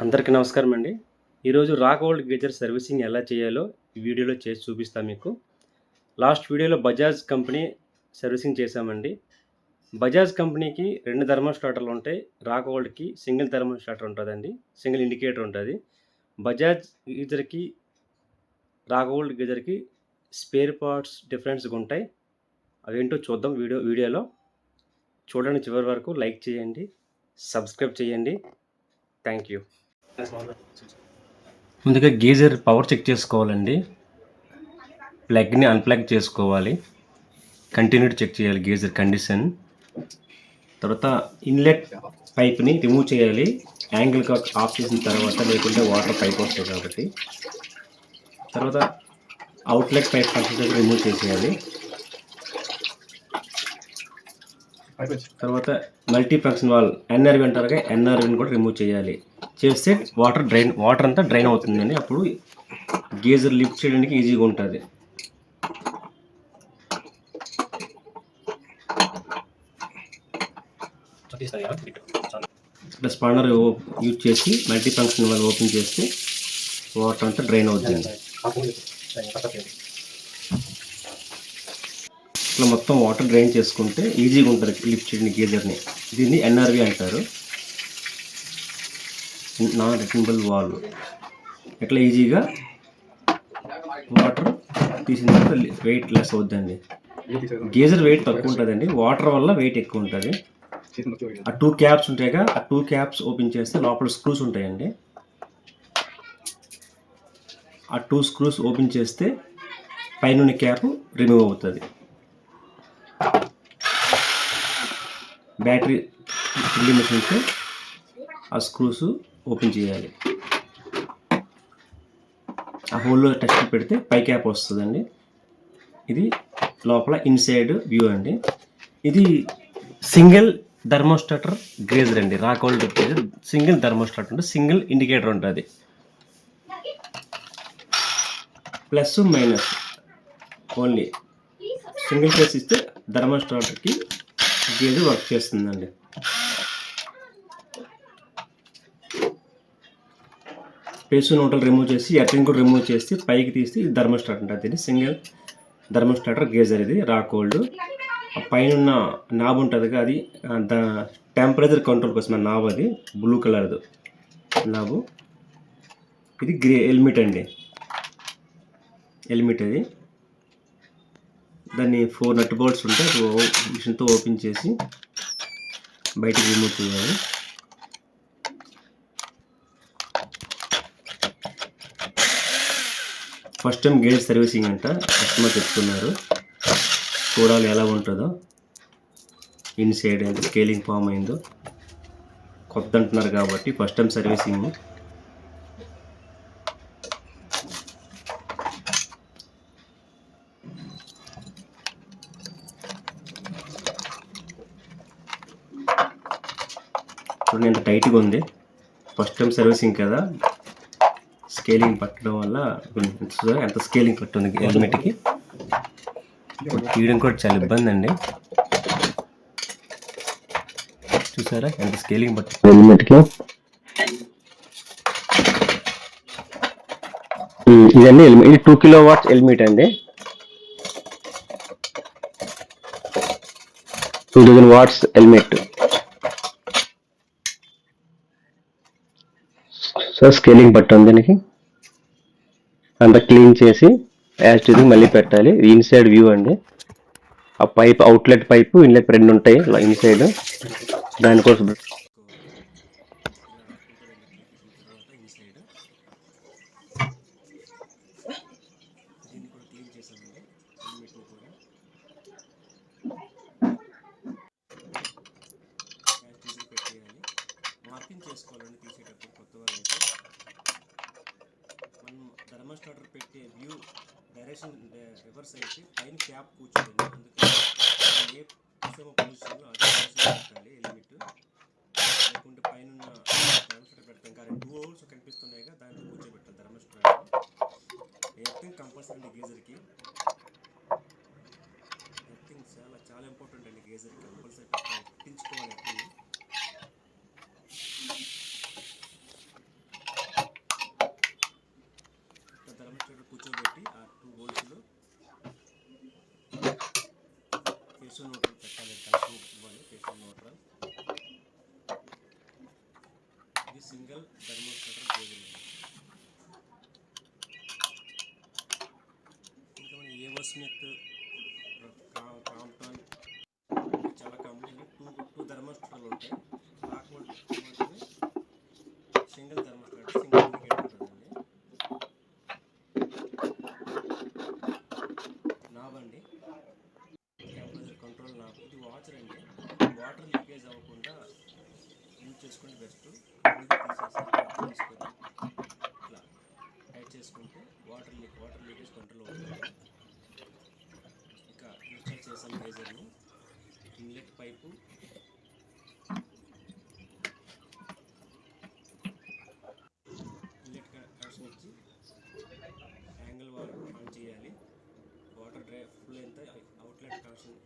అందరికీ నమస్కారం అండి. ఈరోజు రాక్ వరల్డ్ గీజర్ సర్వీసింగ్ ఎలా చేయాలో ఈ వీడియోలో చేసి చూపిస్తా మీకు. లాస్ట్ వీడియోలో బజాజ్ కంపెనీ సర్వీసింగ్ చేశామండి. బజాజ్ కంపెనీకి 2 థర్మోస్టాటర్లు ఉంటాయి. రాక్ వరల్డ్‌కి సింగిల్ థర్మోస్టాటర్ ఉంటదండి. సింగిల్ ఇండికేటర్ ఉంటది. బజాజ్ గీజర్‌కి, రాక్ వరల్డ్ గీజర్‌కి స్పేర్ పార్ట్స్ డిఫరెన్స్‌గా ఉంటాయి. అవేంటో చూద్దాం వీడియోలో. చూడండి చివరి వరకు. లైక్ చేయండి. సబ్స్క్రైబ్ చేయండి. Thank you. ముందుగా గీజర్ పవర్ చెక్ చేసుకోవాలండి. ప్లగ్‌ని అన్‌ప్లగ్ చేసుకోవాలి. కంటిన్యూటీ చెక్ చేయాలి గీజర్ కండిషన్. తర్వాత ఇన్‌లెట్ పైప్‌ని రిమూవ్ చేయాలి. యాంగిల్ కాక్ ఆఫ్ చేసిన తర్వాత, లేకుంటే వాటర్ పైకి వస్తాయి కాబట్టి. తర్వాత అవుట్‌లెట్ పైప్ కంప్లీట్‌గా రిమూవ్ చేసేయాలి. తర్వాత మల్టీ ఫంక్షన్ వాల్వ్ ఎన్ఆర్‌వి అంటారుగా, ఎన్ఆర్‌విని కూడా రిమూవ్ చేయాలి. చేస్తే వాటర్ అంతా డ్రైన్ అవుతుందండి. అప్పుడు గీజర్ లిఫ్ట్ చేయడానికి ఈజీగా ఉంటుంది. ఇప్పుడు స్పానర్ యూజ్ చేసి మల్టీ ఫంక్షన్ వాల్వ్ ఓపెన్ చేస్తే వాటర్ అంతా డ్రైన్ అవుతుంది. ఇట్లా మొత్తం వాటర్ డ్రైన్ చేసుకుంటే ఈజీగా ఉంటుంది లిఫ్ట్ చేయడానికి గీజర్ని. దీన్ని ఎన్ఆర్వి అంటారు, నాన్ రిటర్నబుల్ వాల్వ్. ఇట్లా ఈజీగా వాటర్ తీసిన తర్వాత వెయిట్ లెస్ అవుద్దండి. గీజర్ వెయిట్ తక్కువ ఉంటుందండి, వాటర్ వల్ల వెయిట్ ఎక్కువ ఉంటుంది. ఆ 2 క్యాప్స్ ఉంటాయిగా, ఆ 2 క్యాప్స్ ఓపెన్ చేస్తే లోపల స్క్రూస్ ఉంటాయండి. ఆ 2 స్క్రూస్ ఓపెన్ చేస్తే పైన క్యాప్ రిమూవ్ అవుతుంది. బ్యాటరీ డ్రిల్లింగ్ మెషిన్తో ఆ స్క్రూస్ ఓపెన్ చేయాలి. ఆ హోల్లో టెస్ట్ పెడితే పై క్యాప్ వస్తుందండి. ఇది లోపల ఇన్సైడ్ వ్యూ అండి. ఇది సింగిల్ థర్మోస్టాటర్ గీజర్ అండి. రాక్ వరల్డ్ గీజర్ సింగిల్ థర్మోస్టాటర్ అంటే సింగిల్ ఇండికేటర్ ఉంటుంది. Plus minus only single phase ఇస్తే థర్మోస్టాటర్కి గీజర్ వర్క్ చేస్తుందండి. పేసు నోటలు రిమూవ్ చేసి, ఎర్తింగ్ కూడా రిమూవ్ చేసి పైకి తీస్తే ఇది థర్మోస్టాటర్ ఉంటుంది. ఇది సింగిల్ థర్మోస్టాటర్ గీజర్. ఇది రాక్ వరల్డ్. పైన నాబ్ ఉంటుంది, అది టెంపరేచర్ కంట్రోల్ కోసం నాబ్. అది బ్లూ కలర్ది నాబు. ఇది హెల్మెట్ అండి, హెల్మెట్. అది దాన్ని 4 నట్ బోల్ట్స్ ఉంటాయి. మిషన్తో ఓపెన్ చేసి బయటకు రిమూవ్ చేయాలి. ఫస్ట్ టైం గేజ్ సర్వీసింగ్ అంట, కస్టమర్ చెప్తున్నారు. చూడాలి ఎలా ఉంటుందో. ఇన్సైడ్ ఎంత స్కేలింగ్ ఫామ్ అయిందో. కొత్త అంటున్నారు కాబట్టి ఫస్ట్ టైం సర్వీసింగ్. చూడండి ఎంత టైట్గా ఉంది. ఫస్ట్ టైం సర్వీసింగ్ కదా, స్కేలింగ్ పట్టడం వల్ల ఎంత స్కేలింగ్ పట్టుంది హెల్మెట్కి. తీయడం కూడా చాలా ఇబ్బంది అండి. చూసారా ఎంత స్కేలింగ్ పట్టింది హెల్మెట్కి. ఇదండి హెల్మెట్. ఇది 2 kW హెల్మెట్ అండి. 2000 వాట్స్ హెల్మెట్. సో స్కేలింగ్ పట్టుంది దానికి. అంతా క్లీన్ చేసి యాస్టిజ్ మళ్ళీ పెట్టాలి. ఇన్సైడ్ వ్యూ అండి. ఆ పైప్, అవుట్లెట్ పైపు, ఇన్లెట్ 2 ఉంటాయి ఇన్సైడ్. దానికోసం దీన్ని కూడా క్లీన్ చేసామండి, హెల్మెట్ని కూడా. యాస్టిజ్ పెట్టేయాలి. మార్కింగ్ చేసుకోవాలండి తీసేటప్పుడు. కొత్త వాళ్ళైతే మనం థర్మోస్టాటర్ పెట్టే వ్యూ డైరెక్షన్ రివర్స్ అయితే పైన క్యాప్ కూర్చోదండి. అందుకని ఏ పొజిషన్లో అదే పొజిషన్లో పెట్టాలి హెల్మెట్. లేకుంటే పైన థర్మోస్టాటర్ పెడతాం కానీ 2 హోల్స్ కనిపిస్తున్నాయిగా, దాంట్లో కూర్చోబెట్టాలి థర్మోస్టాటర్. ఎర్తింగ్ కంపల్సరీ అండి గీజర్కి. ఎర్తింగ్ చాలా చాలా ఇంపార్టెంట్ అండి గీజర్కి. కంపల్సరీ పెట్టించుకోవాలి ఎర్తింగ్. ఇది సింగిల్ థర్మోస్టాటర్ కేబుల్ అండి. ఇంకా మన ఏవో స్మిత్, క్రాంప్టన్, చాలా కంపెనీలు టూ థర్మోస్టాటర్లు ఉంటాయి. రాక్వోల్ట్ మాత్రమే సింగిల్ థర్మోస్టాట్, సింగిల్ ఇండికేటర్ ఉంటుందండి. నాబ్ అండి, టెంపరేచర్ కంట్రోల్ నాబ్. ఇది వాచర్ అండి, వాటర్ లీకేజ్ అవ్వకుండా యూజ్ చేసుకుంటే బెస్ట్. హోల్డ్ తీసేసి కట్ చేసుకొని ఇట్లా టైట్ చేసుకుంటే వాటర్ లీకేజ్ కంట్రోల్ అవుతుంది. ఇంకా ఇన్స్టాల్ చేసాం గేజర్ని. ఇన్లెట్ పైపు, ఇన్లెట్ కనెక్షన్ ఇచ్చి యాంగిల్ వాల్వ్ ఆన్ చేయాలి. వాటర్ డ్రై ఫుల్ ఎంత అవుట్లెట్ కనెక్షన్